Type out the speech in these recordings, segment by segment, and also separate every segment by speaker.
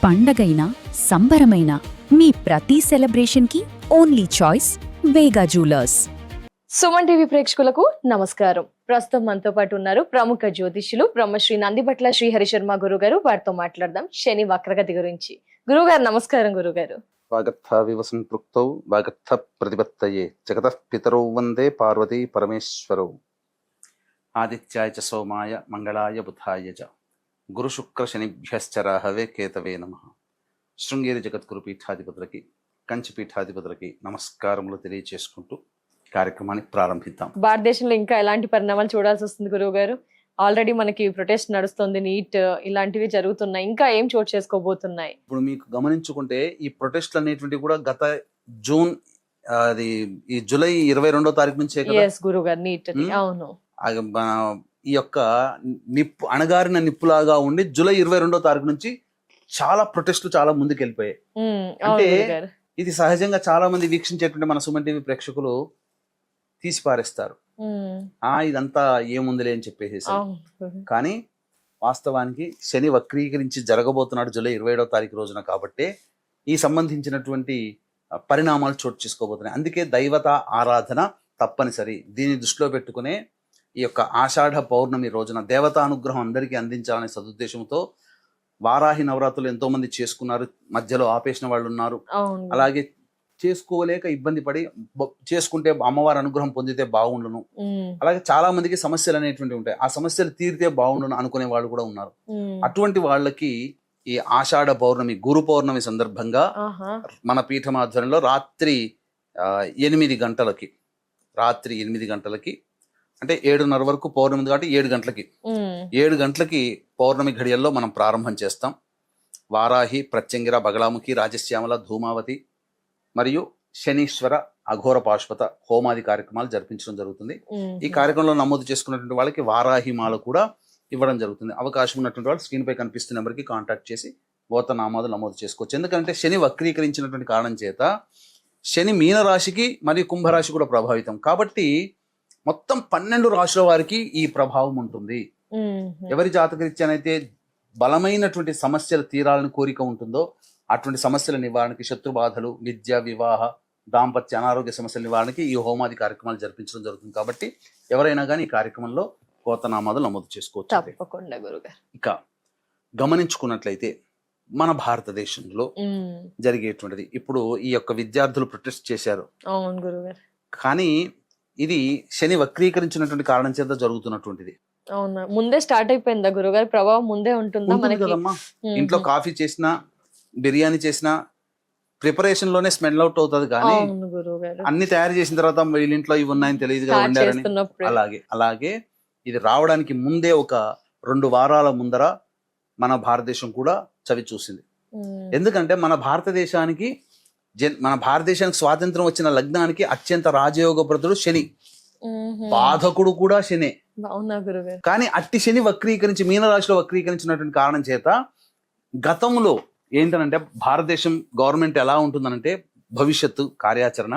Speaker 1: పండగైనా సంబరమైనా మీ ప్రతి సెలబ్రేషన్కి only choice వేగా jewellers.
Speaker 2: Suman TV ప్రేక్షకులకు నమస్కారం. ప్రస్తుతం మనతో పాటు ఉన్నారు ప్రముఖ జ్యోతిష్యులు బ్రహ్మశ్రీ నందిబట్ల శ్రీహరి శర్మ గురుగారు. వారితో మాట్లాడదాం శని వక్రగతి గురించి. గురుగారు నమస్కారం. గురుగారు
Speaker 3: వాగర్థ వివసంపృక్తౌ వాగర్థ ప్రతిపత్తయే జగతః పితరౌ వందే పార్వతీ పరమేశ్వరౌ. ఆదిత్యాయ చ సోమాయ మంగళాయ బుధాయ చ గురు శుక్ర శనిభ్యశ్చ రాహవే కేతవే నమః. శృంగేరి జగద్గురు పీఠాధిపతులకి కంచి పీఠాధిపతులకి నమస్కారములు తెలియచేసుకుంటూ కార్యక్రమాన్ని ప్రారంభిద్దాం.
Speaker 2: భారతదేశంలో ఇంకా ఎలాంటి పరిణామాలు చూడాల్సి వస్తుంది గురువు గారు? ఆల్రెడీ మనకి ప్రొటెస్ట్ నడుస్తుంది, నీట్ ఇలాంటివి జరుగుతున్నాయి, ఇంకా ఏం చోటు చేసుకోబోతున్నాయి?
Speaker 3: ఇప్పుడు మీకు గమనించుకుంటే ఈ ప్రొటెస్ట్లు అనేటువంటివి కూడా గత జూన్ అది ఈ జూలై 22వ తారీఖు నుంచే కదా
Speaker 2: గురువు గారు నీట్. అవును,
Speaker 3: ఈ యొక్క నిప్పు అణగారిన నిప్పులాగా ఉండి జూలై 22వ తారీఖు నుంచి చాలా ప్రొటెస్ట్లు చాలా ముందుకు వెళ్ళిపోయాయి. అంటే ఇది సహజంగా చాలా మంది వీక్షించేటువంటి మన సుమన్ టీవీ ప్రేక్షకులు తీసి పారేస్తారు, ఇదంతా ఏముందిలే అని చెప్పేసి. కానీ వాస్తవానికి శని వక్రీకరించి జరగబోతున్నాడు జూలై 27వ తారీఖు రోజున. కాబట్టి ఈ సంబంధించినటువంటి పరిణామాలు చోటు చేసుకోబోతున్నాయి. అందుకే దైవత ఆరాధన తప్పనిసరి. దీన్ని దృష్టిలో పెట్టుకునే ఈ యొక్క ఆషాఢ పౌర్ణమి రోజున దేవతా అనుగ్రహం అందరికీ అందించాలనే సదుద్దేశంతో వారాహి నవరాత్రులు ఎంతో మంది చేసుకున్నారు, మధ్యలో ఆపేసిన వాళ్ళు ఉన్నారు. అలాగే చేసుకోలేక ఇబ్బంది పడి చేసుకుంటే అమ్మవారి అనుగ్రహం పొందితే బాగుండును, అలాగే చాలా మందికి సమస్యలు అనేటువంటి ఉంటాయి, ఆ సమస్యలు తీరితే బాగుండును అనుకునే వాళ్ళు కూడా ఉన్నారు. అటువంటి వాళ్ళకి ఈ ఆషాఢ పౌర్ణమి గురు పౌర్ణమి సందర్భంగా మన పీఠం ఆధ్వర్యంలో రాత్రి 8 గంటలకి అంటే 7:30 వరకు పౌర్ణమి కాబట్టి 7 గంటలకి పౌర్ణమి ఘడియల్లో మనం ప్రారంభం చేస్తాం. వారాహి, ప్రత్యంగిర, బగళాముఖి, రాజశ్యామల, ధూమావతి మరియు శనీశ్వర అఘోర పాశుపత హోమాది కార్యక్రమాలు జరిపించడం జరుగుతుంది. ఈ కార్యక్రమంలో నమోదు చేసుకున్నటువంటి వాళ్ళకి వారాహి మాల కూడా ఇవ్వడం జరుగుతుంది. అవకాశం ఉన్నటువంటి వాళ్ళు స్క్రీన్ పై కనిపిస్తున్న నెంబర్కి కాంటాక్ట్ చేసి గోత్రనామాలు నమోదు చేసుకోవచ్చు. ఎందుకంటే శని వక్రీకరించినటువంటి కారణం చేత శని మీనరాశికి మరియు కుంభరాశి కూడా ప్రభావితం కాబట్టి మొత్తం 12 రాశుల వారికి ఈ ప్రభావం ఉంటుంది. ఎవరి జాతకరీత్యానైతే బలమైనటువంటి సమస్యలు తీరాలని కోరిక ఉంటుందో అటువంటి సమస్యల నివారణకి, శత్రుబాధలు, విద్య, వివాహ, దాంపత్య, అనారోగ్య సమస్యల నివారణకి ఈ హోమాది కార్యక్రమాలు జరిపించడం జరుగుతుంది. కాబట్టి ఎవరైనా కానీ ఈ కార్యక్రమంలో గోత్రనామాలు నమోదు చేసుకోవచ్చు. ఇక గమనించుకున్నట్లయితే మన భారతదేశంలో జరిగేటువంటిది ఇప్పుడు ఈ యొక్క విద్యార్థులు ప్రొటెస్ట్ చేశారు. కానీ ఇది శని వక్రీకరించినటువంటి కారణం చేత జరుగుతున్నటువంటిది.
Speaker 2: అవునా, ముందే స్టార్ట్ అయిపోయిందా గురుగారు? ప్రభావం ముందే ఉంటుందా
Speaker 3: కదమ్మా? ఇంట్లో కాఫీ చేసినా, బిర్యానీ చేసినా ప్రిపరేషన్ లోనే స్మెల్ అవుట్ అవుతుంది. కానీ అన్ని తయారు చేసిన తర్వాత వీళ్ళింట్లో ఇవి ఉన్నాయని తెలియదు కదా వండారని. అలాగే ఇది రావడానికి ముందే ఒక 2 వారాల ముందర మన భారతదేశం కూడా చవి చూసింది. ఎందుకంటే మన భారతదేశానికి స్వాతంత్రం వచ్చిన లగ్నానికి అత్యంత రాజయోగప్రదుడు శని, బాధకుడు కూడా శనే. కానీ అట్టి శని వక్రీకరించి మీనరాశిలో వక్రీకరించినటువంటి కారణం చేత గతంలో ఏంటనంటే భారతదేశం గవర్నమెంట్ ఎలా ఉంటుందనంటే భవిష్యత్తు కార్యాచరణ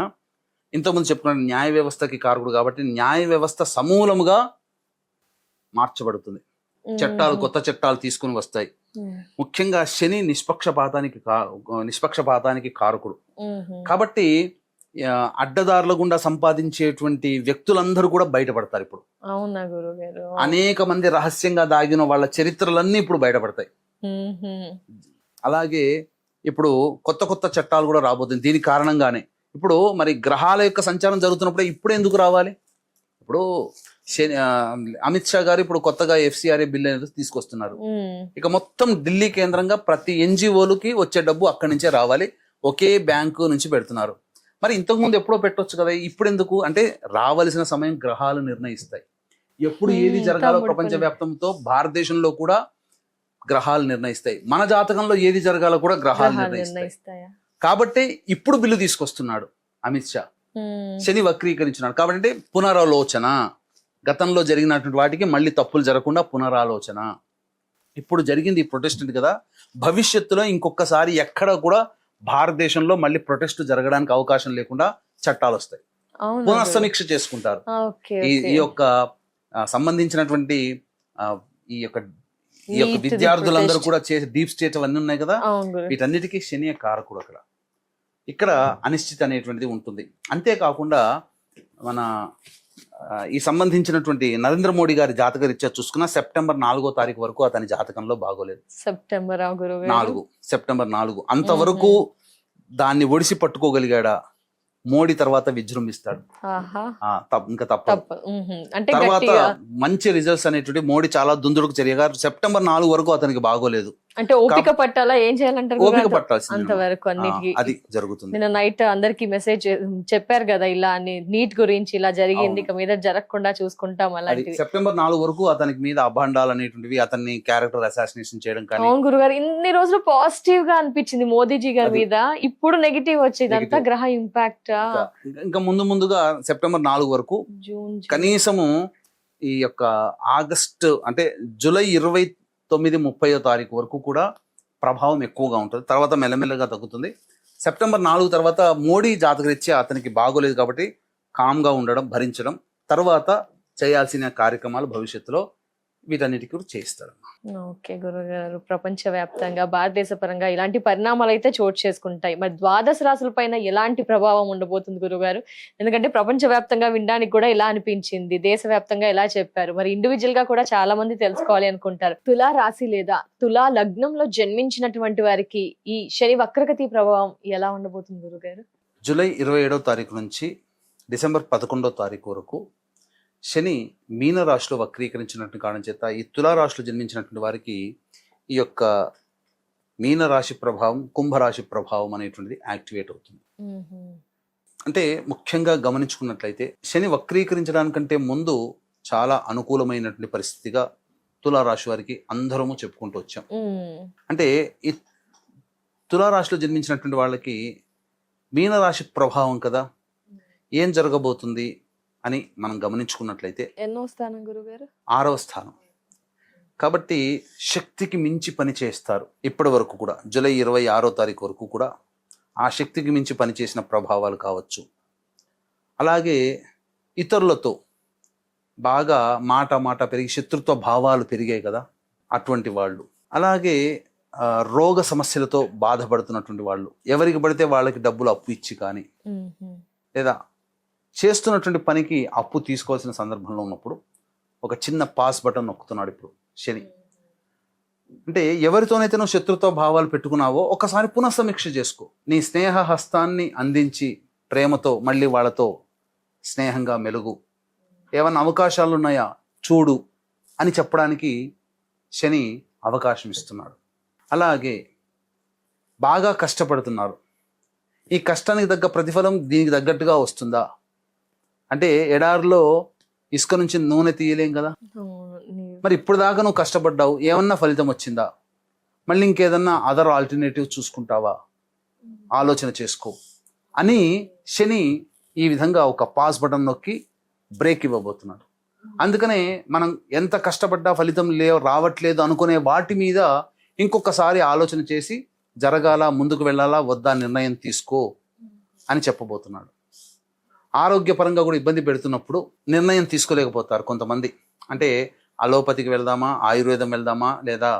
Speaker 3: ఇంతకుముందు చెప్పుకున్న న్యాయ వ్యవస్థకి కారకుడు కాబట్టి న్యాయ వ్యవస్థ సమూలముగా మార్చబడుతుంది. కొత్త చట్టాలు తీసుకుని వస్తాయి. ముఖ్యంగా శని నిష్పక్షపాతానికి కారకుడు కాబట్టి అడ్డదారుల గుండా సంపాదించేటువంటి వ్యక్తులందరూ కూడా బయటపడతారు. ఇప్పుడు అనేక మంది రహస్యంగా దాగిన వాళ్ళ చరిత్రలన్నీ ఇప్పుడు బయటపడతాయి. అలాగే ఇప్పుడు కొత్త చట్టాలు కూడా రాబోతుంది. దీని కారణంగానే ఇప్పుడు మరి గ్రహాల యొక్క సంచారం జరుగుతున్నప్పుడే ఇప్పుడు ఎందుకు రావాలి? ఇప్పుడు అమిత్ షా గారు ఇప్పుడు కొత్తగా FCRA బిల్ అనేది తీసుకొస్తున్నారు. ఇక మొత్తం ఢిల్లీ కేంద్రంగా ప్రతి NGOలకి వచ్చే డబ్బు అక్కడి నుంచే రావాలి, ఒకే బ్యాంకు నుంచి పెడుతున్నారు. మరి ఇంతకు ముందు ఎప్పుడో పెట్టొచ్చు కదా, ఇప్పుడు ఎందుకు అంటే రావలసిన సమయం గ్రహాలు నిర్ణయిస్తాయి. ఎప్పుడు ఏది జరగాలో ప్రపంచ వ్యాప్తంతో భారతదేశంలో కూడా గ్రహాలు నిర్ణయిస్తాయి. మన జాతకంలో ఏది జరగాలో కూడా గ్రహాలు నిర్ణయిస్తాయి. కాబట్టి ఇప్పుడు బిల్లు తీసుకొస్తున్నాడు అమిత్ షా. శని వక్రీకరించినాడు కాబట్టి పునరాలోచన, గతంలో జరిగినటువంటి వాటికి మళ్ళీ తప్పులు జరగకుండా పునరాలోచన. ఇప్పుడు జరిగింది ఈ ప్రొటెస్ట్ కదా, భవిష్యత్తులో ఇంకొకసారి ఎక్కడ కూడా భారతదేశంలో మళ్ళీ ప్రొటెస్ట్ జరగడానికి అవకాశం లేకుండా చట్టాలు వస్తాయి, పునఃసమీక్ష చేసుకుంటారు. ఈ యొక్క సంబంధించినటువంటి ఈ యొక్క ఈ యొక్క
Speaker 2: Neat ది
Speaker 3: విద్యార్థులందరూ
Speaker 2: protest.
Speaker 3: కూడా చేసే డీప్ స్టేట్ అవన్నీ ఉన్నాయి కదా,
Speaker 2: అవును గురు.
Speaker 3: వీటన్నిటికీ శని కారకుడు అక్కడ. ఇక్కడ అనిశ్చితి అనేటువంటిది ఉంటుంది. అంతేకాకుండా మన ఈ సంబంధించినటువంటి నరేంద్ర మోడీ గారి జాతక రీత్యా చూసుకున్న సెప్టెంబర్ 4వ తారీఖు వరకు అతని జాతకంలో బాగోలేదు.
Speaker 2: సెప్టెంబర్ గురువు గారు.
Speaker 3: 4 సెప్టెంబర్ 4 అంతవరకు దాన్ని ఒడిసి పట్టుకోగలిగాడా, మోడీ తర్వాత విజృంభిస్తాడు.
Speaker 2: ఆహా.
Speaker 3: ఇంకా తప్పదు.
Speaker 2: తప్ప అంటే
Speaker 3: తర్వాత
Speaker 2: గట్టిగా
Speaker 3: మంచి రిజల్ట్స్ అనేటువంటి మోడీ చాలా దుందుడుకు చర్యగా సెప్టెంబర్ 4 వరకు అతనికి బాగోలేదు.
Speaker 2: అంటే ఓపిక పట్టాలా, ఏం చేయాలంటారు గురు?
Speaker 3: ఓపిక పట్టాల్సింది.
Speaker 2: అంతవరకు అన్నిటికీ
Speaker 3: అది జరుగుతుంది.
Speaker 2: నిన్న నైట్ అందరికి మెసేజ్ చెప్పారు కదా ఇలా అని, నీట్ గురించి ఇలా జరిగింది, ఇక మీద జరగకుండా చూసుకుంటాం
Speaker 3: అది
Speaker 2: అలాంటివి.
Speaker 3: సెప్టెంబర్ 4 వరకు అతనికి మీద అభాండాలు అనేటువంటివి, అతన్ని క్యారెక్టర్ అసాసినేషన్ చేయడం కానీ,
Speaker 2: అవును గురుగారు, ఇన్ని రోజులు పాజిటివ్ గా అనిపించింది మోదీజీ గారి
Speaker 3: అది.
Speaker 2: మీద, ఇప్పుడు నెగిటివ్ వచ్చేది అంతా
Speaker 3: Negative.
Speaker 2: గ్రహ ఇంపాక్ట్.
Speaker 3: ఇంకా ముందుగా సెప్టెంబర్ 4 వరకు
Speaker 2: జూన్
Speaker 3: కనీసము ఈ యొక్క ఆగస్టు అంటే జూలై 29, 30వ తారీఖు వరకు కూడా ప్రభావం ఎక్కువగా ఉంటుంది. తర్వాత మెల్లమెల్లగా తగ్గుతుంది. సెప్టెంబర్ 4 తర్వాత మోడీ జాతకరీత్యా అతనికి బాగోలేదు కాబట్టి కామ్గా ఉండడం, భరించడం, తర్వాత చేయాల్సిన కార్యక్రమాలు భవిష్యత్తులో వీటన్నిటికీ కూడా చేయిస్తాడు.
Speaker 2: ఓకే గురుగారు, ప్రపంచ వ్యాప్తంగా భారతదేశ పరంగా ఇలాంటి పరిణామాలు అయితే చోటు చేసుకుంటాయి. మరి ద్వాదశ రాశుల పైన ఎలాంటి ప్రభావం ఉండబోతుంది గురుగారు? ఎందుకంటే ప్రపంచ వ్యాప్తంగా వినడానికి కూడా ఇలా అనిపించింది, దేశవ్యాప్తంగా ఎలా చెప్పారు, మరి ఇండివిజువల్ గా కూడా చాలా మంది తెలుసుకోవాలి అనుకుంటారు. తులా రాశి లేదా తులా లగ్నంలో జన్మించినటువంటి వారికి ఈ శని వక్రగతి ప్రభావం ఎలా ఉండబోతుంది గురుగారు?
Speaker 3: జూలై 27వ తారీఖు నుంచి డిసెంబర్ 11వ తారీఖు వరకు శని మీన రాశిలో వక్రీకరించినటువంటి కారణం చేత ఈ తులారాశిలో జన్మించినటువంటి వారికి ఈ యొక్క మీన రాశి ప్రభావం, కుంభరాశి ప్రభావం అనేటువంటిది యాక్టివేట్ అవుతుంది. అంటే ముఖ్యంగా గమనించుకున్నట్లయితే శని వక్రీకరించడానికంటే ముందు చాలా అనుకూలమైనటువంటి పరిస్థితిగా తులారాశి వారికి అందరము చెప్పుకుంటూ వచ్చాం. అంటే ఈ తులారాశిలో జన్మించినటువంటి వాళ్ళకి మీనరాశి ప్రభావం కదా, ఏం జరగబోతుంది అని మనం గమనించుకున్నట్లయితే
Speaker 2: ఎన్నో స్థానం గురుగారు?
Speaker 3: 6వ స్థానం కాబట్టి శక్తికి మించి పని చేస్తారు. ఇప్పటి వరకు కూడా జూలై 26వ తారీఖు వరకు కూడా ఆ శక్తికి మించి పనిచేసిన ప్రభావాలు కావచ్చు. అలాగే ఇతరులతో బాగా మాట పెరిగి శత్రుత్వ భావాలు పెరిగాయి కదా, అటువంటి వాళ్ళు. అలాగే రోగ సమస్యలతో బాధపడుతున్నటువంటి వాళ్ళు, ఎవరికి పడితే వాళ్ళకి డబ్బులు అప్పు ఇచ్చి కానీ, లేదా చేస్తున్నటువంటి పనికి అప్పు తీసుకోవాల్సిన సందర్భంలో ఉన్నప్పుడు ఒక చిన్న పాస్ బటన్ నొక్కుతున్నాడు ఇప్పుడు శని. అంటే ఎవరితోనైతే నువ్వు శత్రుత్వ భావాలు పెట్టుకున్నావో ఒకసారి పునఃసమీక్ష చేసుకో. నీ స్నేహ హస్తాన్ని అందించి ప్రేమతో మళ్ళీ వాళ్ళతో స్నేహంగా మెలుగు, ఏమన్నా అవకాశాలు ఉన్నాయా చూడు అని చెప్పడానికి శని అవకాశం ఇస్తున్నాడు. అలాగే బాగా కష్టపడుతున్నారు, ఈ కష్టానికి తగ్గ ప్రతిఫలం దీనికి తగ్గట్టుగా వస్తుందా? అంటే ఎడారిలో ఇసుక నుంచి నూనె తీయలేం కదా, మరి ఇప్పుడు దాకా నువ్వు కష్టపడ్డావు, ఏమన్నా ఫలితం వచ్చిందా? మళ్ళీ ఇంకేదన్నా అదర్ ఆల్టర్నేటివ్ చూసుకుంటావా? ఆలోచన చేసుకో అని శని ఈ విధంగా ఒక పాస్ బటన్ నొక్కి బ్రేక్ ఇవ్వబోతున్నాడు. అందుకనే మనం ఎంత కష్టపడ్డా ఫలితం రావట్లేదు అనుకునే వాటి మీద ఇంకొకసారి ఆలోచన చేసి జరగాల, ముందుకు వెళ్ళాలా వద్దా నిర్ణయం తీసుకో అని చెప్పబోతున్నాడు. ఆరోగ్యపరంగా కూడా ఇబ్బంది పెడుతున్నప్పుడు నిర్ణయం తీసుకోలేకపోతారు కొంతమంది. అంటే అలోపతికి వెళ్దామా, ఆయుర్వేదం వెళ్దామా, లేదా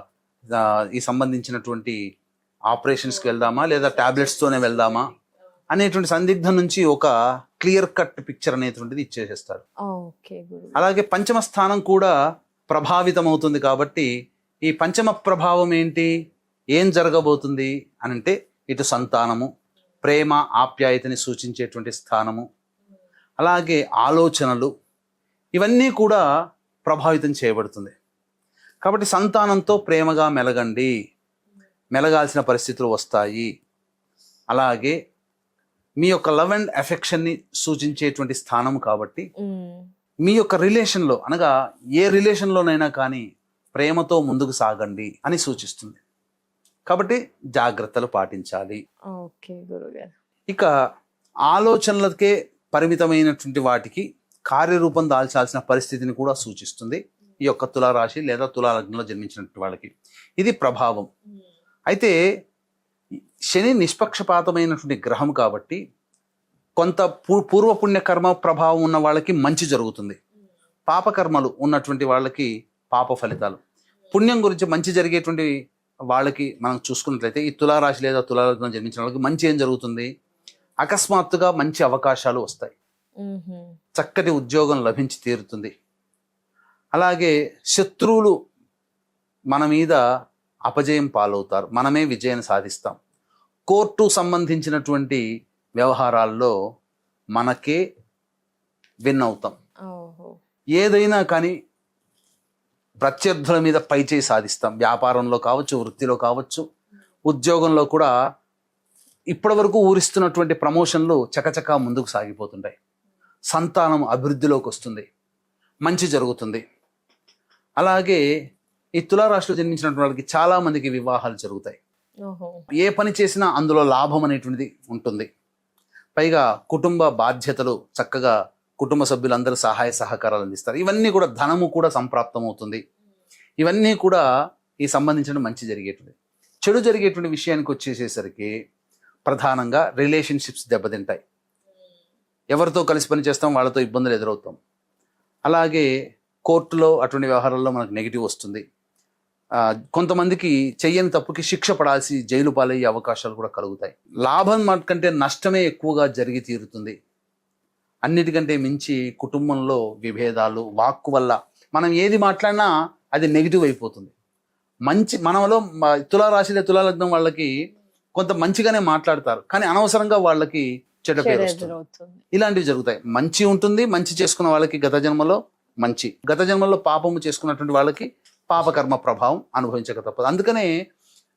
Speaker 3: ఈ సంబంధించినటువంటి ఆపరేషన్స్కి వెళ్దామా, లేదా టాబ్లెట్స్తోనే వెళ్దామా అనేటువంటి సందిగ్ధం నుంచి ఒక క్లియర్ కట్ పిక్చర్ అనేటువంటిది ఇచ్చేసేస్తారు. అలాగే పంచమ స్థానం కూడా ప్రభావితం అవుతుంది కాబట్టి ఈ పంచమ ప్రభావం ఏంటి, ఏం జరగబోతుంది అని అంటే ఇటు సంతానము, ప్రేమ ఆప్యాయతని సూచించేటువంటి స్థానము, అలాగే ఆలోచనలు, ఇవన్నీ కూడా ప్రభావితం చేయబడుతుంది. కాబట్టి సంతానంతో ప్రేమగా మెలగండి, మెలగాల్సిన పరిస్థితులు వస్తాయి. అలాగే మీ యొక్క లవ్ అండ్ ఎఫెక్షన్ని సూచించేటువంటి స్థానం కాబట్టి మీ యొక్క రిలేషన్లో, అనగా ఏ రిలేషన్లోనైనా కానీ ప్రేమతో ముందుకు సాగండి అని సూచిస్తుంది. కాబట్టి జాగ్రత్తలు పాటించాలి. ఇక ఆలోచనలకే పరిమితమైనటువంటి వాటికి కార్యరూపం దాల్చాల్సిన పరిస్థితిని కూడా సూచిస్తుంది ఈ యొక్క తులారాశి లేదా తులాలగ్నంలో జన్మించినటువంటి వాళ్ళకి. ఇది ప్రభావం. అయితే శని నిష్పక్షపాతమైనటువంటి గ్రహం కాబట్టి కొంత పూర్వపుణ్య కర్మ ప్రభావం ఉన్న వాళ్ళకి మంచి జరుగుతుంది, పాపకర్మలు ఉన్నటువంటి వాళ్ళకి పాప ఫలితాలు. పుణ్యం గురించి మంచి జరిగేటువంటి వాళ్ళకి మనం చూసుకున్నట్లయితే ఈ తులారాశి లేదా తులాలగ్నం జన్మించిన వాళ్ళకి మంచి ఏం జరుగుతుంది, అకస్మాత్తుగా మంచి అవకాశాలు వస్తాయి, చక్కటి ఉద్యోగం లభించి తీరుతుంది. అలాగే శత్రువులు మన మీద అపజయం పాలవుతారు, మనమే విజయాన్ని సాధిస్తాం. కోర్టు సంబంధించినటువంటి వ్యవహారాల్లో మనకే విన్ అవుతాం. ఏదైనా కానీ ప్రత్యర్థుల మీద పైచేయి సాధిస్తాం. వ్యాపారంలో కావచ్చు, వృత్తిలో కావచ్చు, ఉద్యోగంలో కూడా ఇప్పటి వరకు ఊరిస్తున్నటువంటి ప్రమోషన్లు చకచకా ముందుకు సాగిపోతుంటాయి. సంతానం అభివృద్ధిలోకి వస్తుంది, మంచి జరుగుతుంది. అలాగే ఈ తులారాశిలో జన్మించినటువంటి వాళ్ళకి చాలా మందికి వివాహాలు జరుగుతాయి. ఏ పని చేసినా అందులో లాభం అనేటువంటిది ఉంటుంది. పైగా కుటుంబ బాధ్యతలు చక్కగా కుటుంబ సభ్యులందరూ సహాయ సహకారాలు అందిస్తారు. ఇవన్నీ కూడా ధనము కూడా సంప్రాప్తం అవుతుంది. ఇవన్నీ కూడా ఈ సంబంధించిన మంచి జరిగేటువంటి. చెడు జరిగేటువంటి విషయానికి వచ్చేసేసరికి ప్రధానంగా రిలేషన్షిప్స్ దెబ్బతింటాయి. ఎవరితో కలిసి పని చేస్తాం వాళ్ళతో ఇబ్బందులు ఎదురవుతాం. అలాగే కోర్టులో అటువంటి వ్యవహారాల్లో మనకు నెగిటివ్ వస్తుంది. కొంతమందికి చెయ్యని తప్పుకి శిక్ష పడాల్సి జైలు పాలయ్యే అవకాశాలు కూడా కలుగుతాయి. లాభం కంటే నష్టమే ఎక్కువగా జరిగి తీరుతుంది. అన్నిటికంటే మించి కుటుంబంలో విభేదాలు, వాక్కు వల్ల మనం ఏది మాట్లాడినా అది నెగిటివ్ అయిపోతుంది. మనలో తులారాశి తులాలగ్నం వాళ్ళకి కొంత మంచిగానే మాట్లాడతారు, కానీ అనవసరంగా వాళ్ళకి చెడ్డ పేరు వస్తుంది. ఇలాంటివి జరుగుతాయి. మంచి ఉంటుంది, మంచి చేసుకున్న వాళ్ళకి గత జన్మలో మంచి, గత జన్మలో పాపము చేసుకున్నటువంటి వాళ్ళకి పాపకర్మ ప్రభావం అనుభవించక తప్పదు. అందుకనే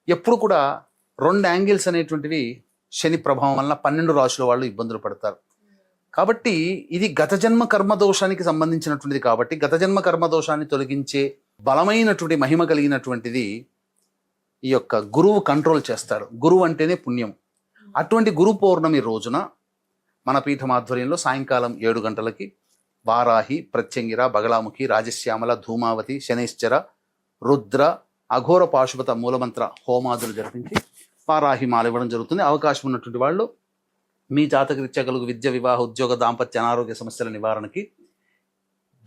Speaker 3: ఎప్పుడు కూడా 2 యాంగిల్స్ అనేటువంటివి శని ప్రభావం వలన 12 రాశుల వాళ్ళు ఇబ్బందులు పడతారు. కాబట్టి ఇది గత జన్మ కర్మదోషానికి సంబంధించినటువంటిది. కాబట్టి గత జన్మ కర్మదోషాన్ని తొలగించే బలమైనటువంటి మహిమ కలిగినటువంటిది ఈ యొక్క గురువు కంట్రోల్ చేస్తాడు. గురువు అంటేనే పుణ్యం. అటువంటి గురు పౌర్ణమి రోజున మన పీఠం ఆధ్వర్యంలో సాయంకాలం 7 గంటలకి వారాహి, ప్రత్యంగిర, బగళాముఖి, రాజశ్యామల, ధూమావతి, శనైశ్చర, రుద్ర, అఘోర పాశుపత మూలమంత్ర హోమాదులు జరిపించి వారాహి మాల ఇవ్వడం జరుగుతుంది. అవకాశం ఉన్నటువంటి వాళ్ళు మీ జాతకరీత్యా కలుగు విద్య, వివాహ, ఉద్యోగ, దాంపత్య, అనారోగ్య సమస్యల నివారణకి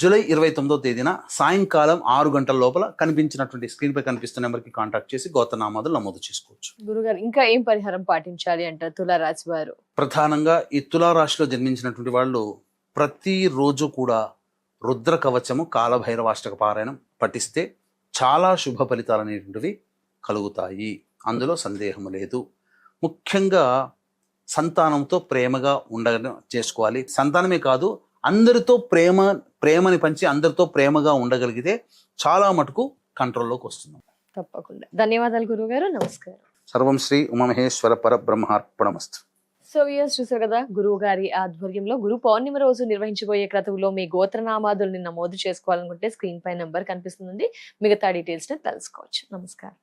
Speaker 3: జూలై 29వ తేదీన సాయంకాలం 6 గంటల లోపల కనిపించినటువంటి స్క్రీన్ పై కనిపిస్తున్న నెంబర్కి కాంటాక్ట్ చేసి గోత్రనామాదులు నమోదు చేసుకోవచ్చు.
Speaker 2: గురుగారు, ఇంకా ఏం పరిహారం పాటించాలి అంటారు తులారాశి వారు?
Speaker 3: ప్రధానంగా ఈ తులారాశిలో జన్మించినటువంటి వాళ్ళు ప్రతిరోజు కూడా రుద్ర కవచము, కాలభైరవాష్టక పారాయణం పఠిస్తే చాలా శుభ ఫలితాలు అనేటువంటివి కలుగుతాయి. అందులో సందేహం లేదు. ముఖ్యంగా సంతానంతో ప్రేమగా చేసుకోవాలి. సంతానమే కాదు, అందరితో ప్రేమని పంచి అందరితో ప్రేమగా ఉండగలిగితే చాలా మటుకు కంట్రోల్లోకి వస్తుంది.
Speaker 2: తప్పకుండా. ధన్యవాదాలు గురుగారు. నమస్కారం.
Speaker 3: సర్వం శ్రీ ఉమామహేశ్వర పరబ్రహ్మార్పణమస్తు.
Speaker 2: సో వ్యూయర్స్, చూసారు కదా, గురువు గారి ఆధ్వర్యంలో గురు పౌర్ణమి రోజు నిర్వహించబోయే క్రతువులో మీ గోత్రనామాదుల్ని నమోదు చేసుకోవాలనుకుంటే స్క్రీన్ పై నెంబర్ కనిపిస్తుంది. మిగతా డీటెయిల్స్ ని తెలుసుకోవచ్చు. నమస్కారం.